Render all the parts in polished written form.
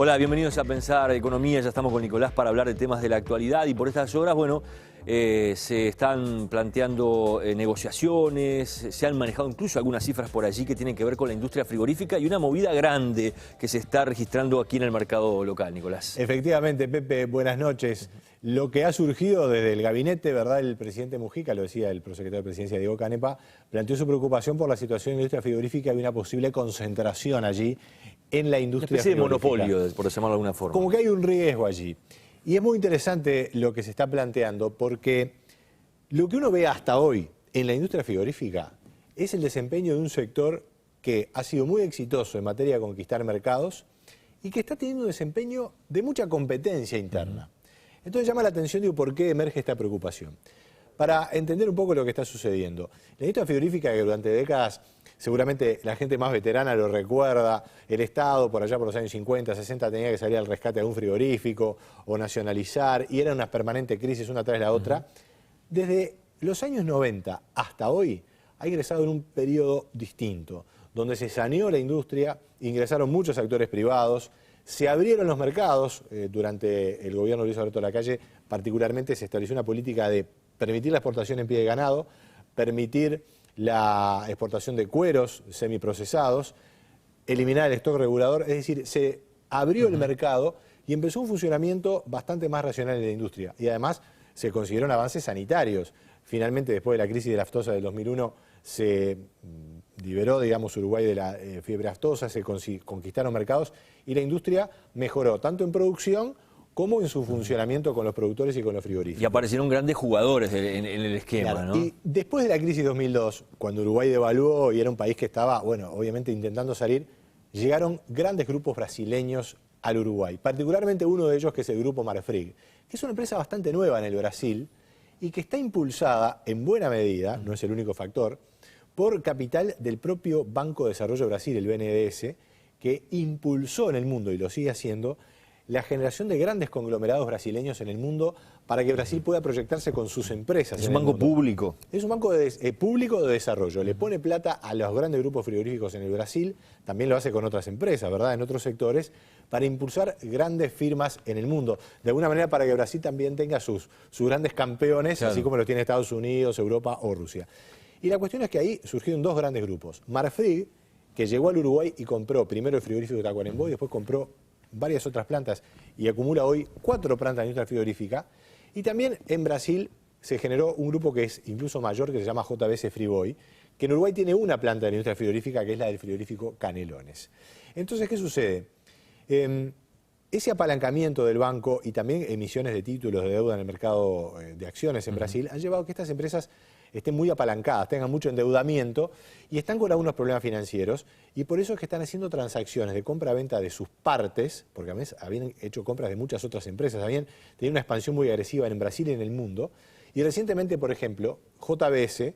Hola, bienvenidos a Pensar Economía. Ya estamos con Nicolás para hablar de temas de la actualidad y por estas horas, bueno, se están planteando negociaciones, se han manejado incluso algunas cifras por allí que tienen que ver con la industria frigorífica y una movida grande que se está registrando aquí en el mercado local, Nicolás. Efectivamente, Pepe, buenas noches. Lo que ha surgido desde el gabinete, ¿verdad? El presidente Mujica, lo decía el prosecretario de Presidencia, Diego Canepa, planteó su preocupación por la situación en la industria frigorífica y una posible concentración allí en la industria Una especie de frigorífica. monopolio, por llamarlo de alguna forma. Como que hay un riesgo allí. Y es muy interesante lo que se está planteando porque lo que uno ve hasta hoy en la industria frigorífica es el desempeño de un sector que ha sido muy exitoso en materia de conquistar mercados y que está teniendo un desempeño de mucha competencia interna. Entonces llama la atención, digo, ¿por qué emerge esta preocupación? Para entender un poco lo que está sucediendo. La industria frigorífica, que durante décadas, seguramente la gente más veterana lo recuerda, el Estado por allá por los años 50, 60 tenía que salir al rescate de algún frigorífico o nacionalizar, y era una permanente crisis una tras la otra. Desde los años 90 hasta hoy ha ingresado en un periodo distinto, donde se saneó la industria, ingresaron muchos actores privados, se abrieron los mercados. Durante el gobierno de Luis Alberto Lacalle particularmente se estableció una política de permitir la exportación en pie de ganado, permitir la exportación de cueros semiprocesados, eliminar el stock regulador, es decir, se abrió el mercado y empezó un funcionamiento bastante más racional en la industria. Y además se consiguieron avances sanitarios. Finalmente, después de la crisis de la aftosa del 2001, se liberó, digamos, Uruguay de la fiebre aftosa, se conquistaron mercados y la industria mejoró tanto en producción como en su funcionamiento con los productores y con los frigoríficos. Y aparecieron grandes jugadores en el esquema, Claro, ¿no? y después de la crisis 2002, cuando Uruguay devaluó y era un país que estaba, bueno, obviamente intentando salir, llegaron grandes grupos brasileños al Uruguay. Particularmente uno de ellos que es el Grupo Marfrig, que es una empresa bastante nueva en el Brasil y que está impulsada en buena medida, no es el único factor, por capital del propio Banco de Desarrollo de Brasil, el BNDES, que impulsó en el mundo, y lo sigue haciendo, la generación de grandes conglomerados brasileños en el mundo para que Brasil pueda proyectarse con sus empresas. Es un banco público. Es un banco público de desarrollo. Le pone plata a los grandes grupos frigoríficos en el Brasil, también lo hace con otras empresas, ¿verdad?, en otros sectores, para impulsar grandes firmas en el mundo. De alguna manera para que Brasil también tenga sus grandes campeones, claro, así como lo tiene Estados Unidos, Europa o Rusia. Y la cuestión es que ahí surgieron dos grandes grupos. Marfrig, que llegó al Uruguay y compró primero el frigorífico de Tacuarembó y después compró varias otras plantas y acumula hoy 4 plantas de industria frigorífica. Y también en Brasil se generó un grupo que es incluso mayor, que se llama JBS Friboi, que en Uruguay tiene una planta de industria frigorífica, que es la del frigorífico Canelones. Entonces, ¿qué sucede? Ese apalancamiento del banco y también emisiones de títulos de deuda en el mercado de acciones en Brasil han llevado a que estas empresas estén muy apalancadas, tengan mucho endeudamiento y están con algunos problemas financieros, y por eso es que están haciendo transacciones de compra-venta de sus partes, porque además habían hecho compras de muchas otras empresas, habían tenido una expansión muy agresiva en Brasil y en el mundo, y recientemente, por ejemplo, JBS,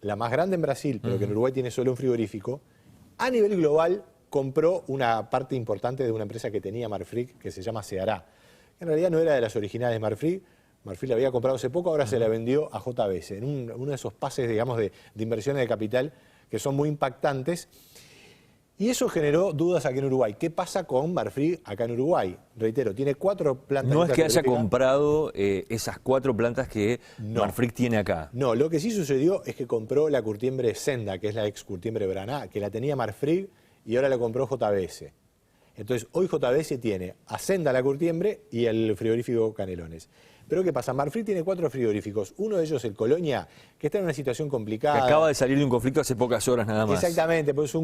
la más grande en Brasil, pero que en Uruguay tiene solo un frigorífico, a nivel global compró una parte importante de una empresa que tenía Marfrig, que se llama Ceará. En realidad no era de las originales de Marfrig. Marfrig la había comprado hace poco, ahora se la vendió a JBS, en uno de esos pases, digamos, de inversiones de capital que son muy impactantes. Y eso generó dudas aquí en Uruguay. ¿Qué pasa con Marfrig acá en Uruguay? Reitero, tiene 4 plantas. No es que haya comprado esas 4 plantas que Marfrig tiene acá. No, lo que sí sucedió es que compró la curtiembre Senda, que es la ex curtiembre Braná, que la tenía Marfrig y ahora la compró JBS. Entonces, hoy JBS tiene a Senda la curtiembre y el frigorífico Canelones. Pero ¿qué pasa? Marfrig tiene 4 frigoríficos. Uno de ellos, el Colonia, que está en una situación complicada. Que acaba de salir de un conflicto hace pocas horas nada más. Exactamente, pues es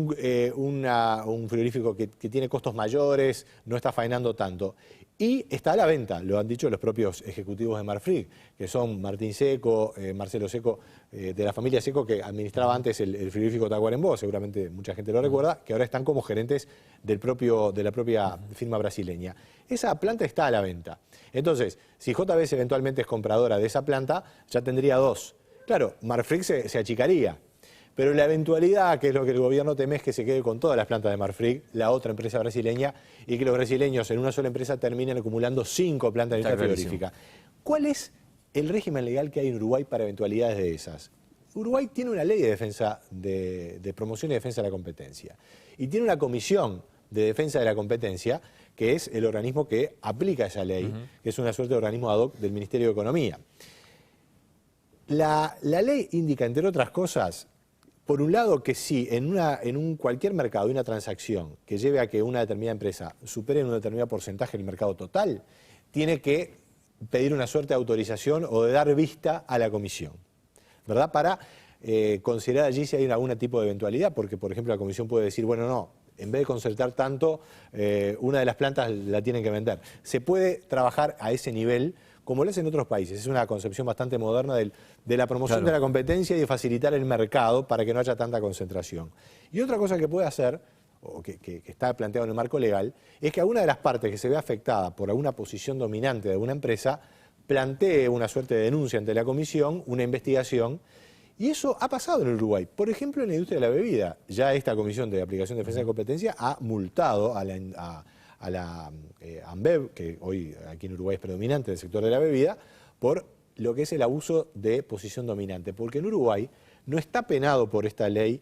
un frigorífico que tiene costos mayores, no está faenando tanto. Y está a la venta, lo han dicho los propios ejecutivos de Marfrig, que son Martín Seco, Marcelo Seco, de la familia Seco, que administraba antes el frigorífico Tacuarembó, seguramente mucha gente lo recuerda, que ahora están como gerentes de la propia firma brasileña. Esa planta está a la venta. Entonces, si JBS eventualmente es compradora de esa planta, ya tendría 2. Claro, Marfrig se achicaría. Pero la eventualidad, que es lo que el gobierno teme, es que se quede con todas las plantas de Marfrig, la otra empresa brasileña, y que los brasileños en una sola empresa terminen acumulando 5 plantas de industria frigorífica. ¿Cuál es el régimen legal que hay en Uruguay para eventualidades de esas? Uruguay tiene una ley de defensa, de promoción y defensa de la competencia. Y tiene una comisión de defensa de la competencia que es el organismo que aplica esa ley, que es una suerte de organismo ad hoc del Ministerio de Economía. La ley indica, entre otras cosas, por un lado que si en cualquier mercado hay una transacción que lleve a que una determinada empresa supere en un determinado porcentaje el mercado total, tiene que pedir una suerte de autorización o de dar vista a la comisión, ¿verdad? Para considerar allí si hay algún tipo de eventualidad, porque por ejemplo la comisión puede decir, bueno, no, en vez de concertar tanto, una de las plantas la tienen que vender. Se puede trabajar a ese nivel, como lo hacen en otros países. Es una concepción bastante moderna de la promoción de la competencia y de facilitar el mercado para que no haya tanta concentración. Y otra cosa que puede hacer, o que está planteado en el marco legal, es que alguna de las partes que se ve afectada por alguna posición dominante de alguna empresa plantee una suerte de denuncia ante la comisión, una investigación. Y eso ha pasado en Uruguay. Por ejemplo, en la industria de la bebida. Ya esta Comisión de Aplicación de Defensa de Competencia ha multado a la ANBEV, que hoy aquí en Uruguay es predominante en el sector de la bebida, por lo que es el abuso de posición dominante. Porque en Uruguay no está penado por esta ley,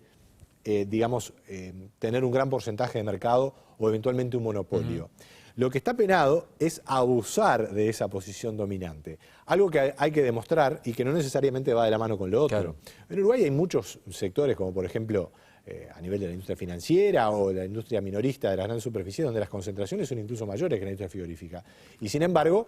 tener un gran porcentaje de mercado o eventualmente un monopolio. Lo que está penado es abusar de esa posición dominante. Algo que hay que demostrar y que no necesariamente va de la mano con lo otro. Claro. En Uruguay hay muchos sectores, como por ejemplo a nivel de la industria financiera o la industria minorista de las grandes superficies, donde las concentraciones son incluso mayores que en la industria frigorífica. Y sin embargo,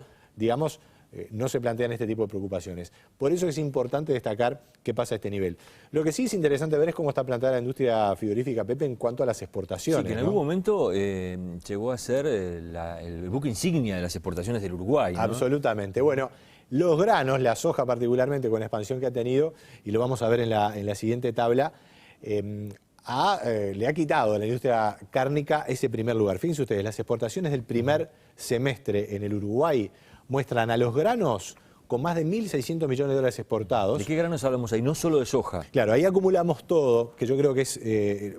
no se plantean este tipo de preocupaciones. Por eso es importante destacar qué pasa a este nivel. Lo que sí es interesante ver es cómo está planteada la industria frigorífica, Pepe, en cuanto a las exportaciones. Sí, que en algún momento llegó a ser el buque insignia de las exportaciones del Uruguay, ¿no? Absolutamente. Bueno, los granos, la soja particularmente con la expansión que ha tenido, y lo vamos a ver en la siguiente tabla, le ha quitado a la industria cárnica ese primer lugar. Fíjense ustedes, las exportaciones del primer semestre en el Uruguay muestran a los granos con más de 1.600 millones de dólares exportados. ¿De qué granos hablamos ahí? No solo de soja. Claro, ahí acumulamos todo, que yo creo que es,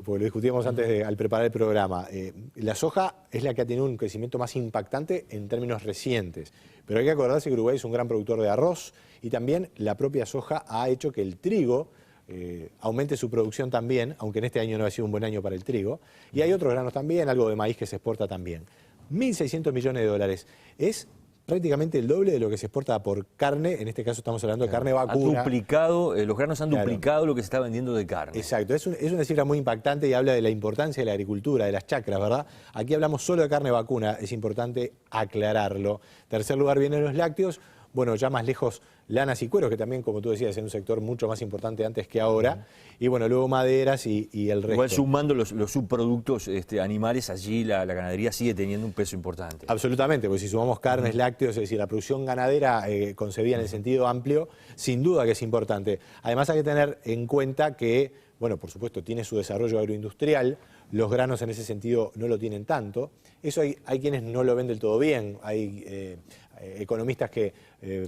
porque lo discutíamos antes al preparar el programa, la soja es la que ha tenido un crecimiento más impactante en términos recientes. Pero hay que acordarse que Uruguay es un gran productor de arroz y también la propia soja ha hecho que el trigo aumente su producción también, aunque en este año no ha sido un buen año para el trigo. Y hay otros granos también, algo de maíz que se exporta también. 1.600 millones de dólares. Es prácticamente el doble de lo que se exporta por carne, en este caso estamos hablando de carne vacuna. Ha duplicado, los granos han duplicado lo que se está vendiendo de carne. Exacto, es una cifra muy impactante y habla de la importancia de la agricultura, de las chacras, ¿verdad? Aquí hablamos solo de carne vacuna, es importante aclararlo. Tercer lugar vienen los lácteos, bueno, ya más lejos lanas y cueros, que también, como tú decías, es un sector mucho más importante antes que ahora, y bueno, luego maderas y el resto. Igual sumando los subproductos animales, allí la ganadería sigue teniendo un peso importante. Absolutamente, porque si sumamos carnes, lácteos, es decir, la producción ganadera concebida en el sentido amplio, sin duda que es importante. Además hay que tener en cuenta que, bueno, por supuesto, tiene su desarrollo agroindustrial, los granos en ese sentido no lo tienen tanto. Eso hay quienes no lo ven del todo bien, hay economistas que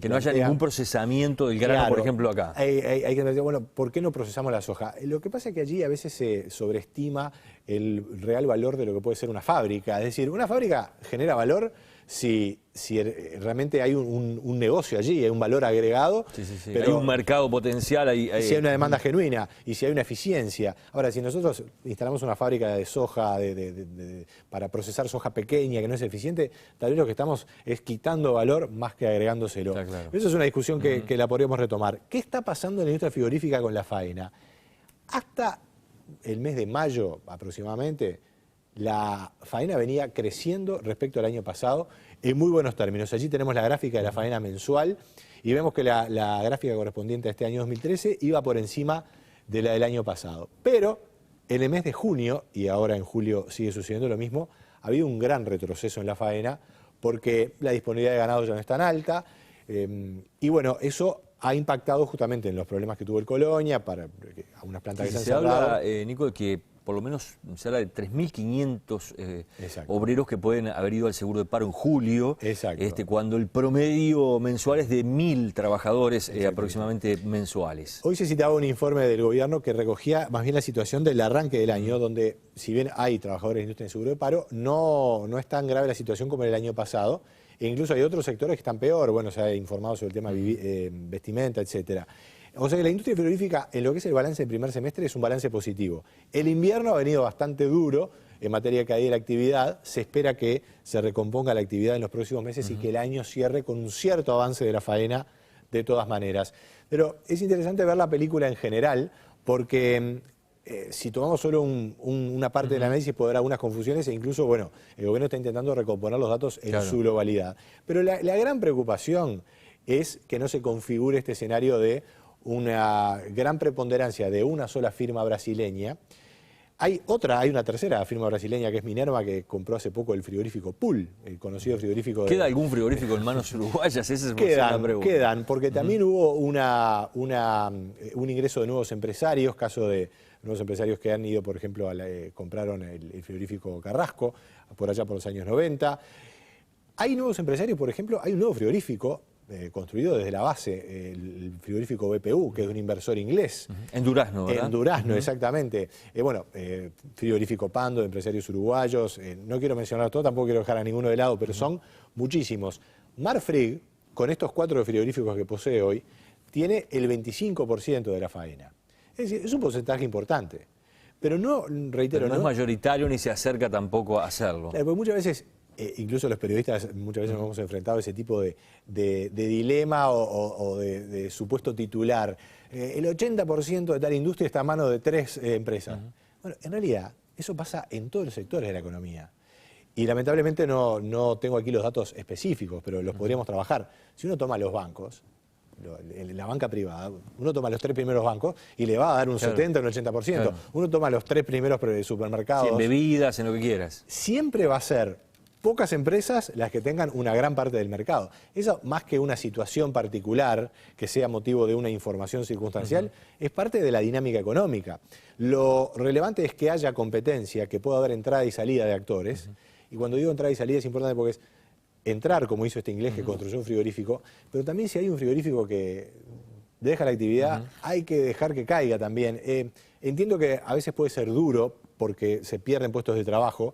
no haya ningún procesamiento del grano, claro, por ejemplo, acá. Hay que decir, bueno, ¿por qué no procesamos la soja? Lo que pasa es que allí a veces se sobreestima el real valor de lo que puede ser una fábrica. Es decir, una fábrica genera valor si realmente hay un negocio allí, hay un valor agregado. Sí. Pero hay un mercado potencial. Si hay una demanda genuina y si hay una eficiencia. Ahora, si nosotros instalamos una fábrica de soja para procesar soja pequeña que no es eficiente, tal vez lo que estamos es quitando valor más que agregándoselo. Claro. Eso es una discusión que la podríamos retomar. ¿Qué está pasando en la industria frigorífica con la faena? Hasta el mes de mayo aproximadamente, la faena venía creciendo respecto al año pasado en muy buenos términos. Allí tenemos la gráfica de la faena mensual y vemos que la gráfica correspondiente a este año 2013 iba por encima de la del año pasado. Pero en el mes de junio, y ahora en julio sigue sucediendo lo mismo, ha habido un gran retroceso en la faena porque la disponibilidad de ganado ya no es tan alta y bueno, eso ha impactado justamente en los problemas que tuvo el Colonia, para algunas plantas que se han cerrado. Habla, Nico, de que por lo menos se habla de 3.500 obreros que pueden haber ido al seguro de paro en julio, cuando el promedio mensual es de 1.000 trabajadores aproximadamente mensuales. Hoy se citaba un informe del gobierno que recogía más bien la situación del arranque del año, donde si bien hay trabajadores de industria en seguro de paro, no es tan grave la situación como el año pasado. E incluso hay otros sectores que están peor, bueno, se ha informado sobre el tema vestimenta, etcétera. O sea que la industria frigorífica, en lo que es el balance del primer semestre, es un balance positivo. El invierno ha venido bastante duro, en materia de caída de la actividad. Se espera que se recomponga la actividad en los próximos meses y que el año cierre con un cierto avance de la faena de todas maneras. Pero es interesante ver la película en general porque si tomamos solo una parte del análisis puede haber algunas confusiones e incluso, bueno, el gobierno está intentando recomponer los datos en su globalidad. Pero la gran preocupación es que no se configure este escenario de una gran preponderancia de una sola firma brasileña. Hay una tercera firma brasileña que es Minerva, que compró hace poco el frigorífico Pool, el conocido frigorífico de... ¿Queda algún frigorífico en manos uruguayas? Esa es la pregunta. Quedan, porque también hubo un ingreso de nuevos empresarios, caso de nuevos empresarios que han ido, por ejemplo, compraron el frigorífico Carrasco, por allá por los años 90. Hay nuevos empresarios, por ejemplo, hay un nuevo frigorífico construido desde la base, el frigorífico BPU, que es un inversor inglés. En Durazno, ¿verdad? En Durazno, exactamente. Frigorífico Pando, de empresarios uruguayos. No quiero mencionar todo, tampoco quiero dejar a ninguno de lado, pero son muchísimos. Marfrig, con estos 4 frigoríficos que posee hoy, tiene el 25% de la faena. Es decir, es un porcentaje importante. Pero no, reitero, pero no es mayoritario ni se acerca tampoco a hacerlo. Porque muchas veces... incluso los periodistas muchas veces nos hemos enfrentado a ese tipo de dilema o de supuesto titular. El 80% de tal industria está a mano de 3 empresas. Bueno, en realidad eso pasa en todos los sectores de la economía. Y lamentablemente no tengo aquí los datos específicos, pero los podríamos trabajar. Si uno toma los bancos, la banca privada, uno toma los 3 primeros bancos y le va a dar un 70 o un 80%. Claro. Uno toma los 3 primeros supermercados. Sí, en bebidas, en lo que quieras. Siempre va a ser pocas empresas las que tengan una gran parte del mercado. Eso, más que una situación particular que sea motivo de una información circunstancial, es parte de la dinámica económica. Lo relevante es que haya competencia, que pueda haber entrada y salida de actores. Y cuando digo entrada y salida es importante porque es entrar, como hizo este inglés que construyó un frigorífico, pero también si hay un frigorífico que deja la actividad, hay que dejar que caiga también. Entiendo que a veces puede ser duro porque se pierden puestos de trabajo,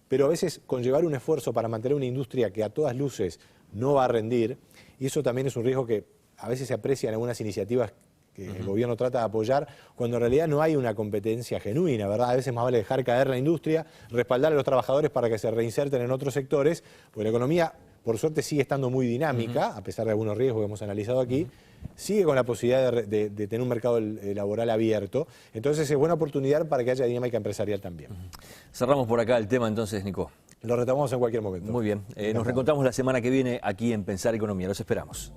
pero a veces conllevar un esfuerzo para mantener una industria que a todas luces no va a rendir, y eso también es un riesgo que a veces se aprecia en algunas iniciativas que el gobierno trata de apoyar, cuando en realidad no hay una competencia genuina, ¿verdad? A veces más vale dejar caer la industria, respaldar a los trabajadores para que se reinserten en otros sectores, porque la economía, por suerte, sigue estando muy dinámica, a pesar de algunos riesgos que hemos analizado aquí, sigue con la posibilidad de tener un mercado laboral abierto. Entonces es buena oportunidad para que haya dinámica empresarial también. Cerramos por acá el tema entonces, Nico. Lo retomamos en cualquier momento. Muy bien. Nos reencontramos la semana que viene aquí en Pensar Economía. Los esperamos.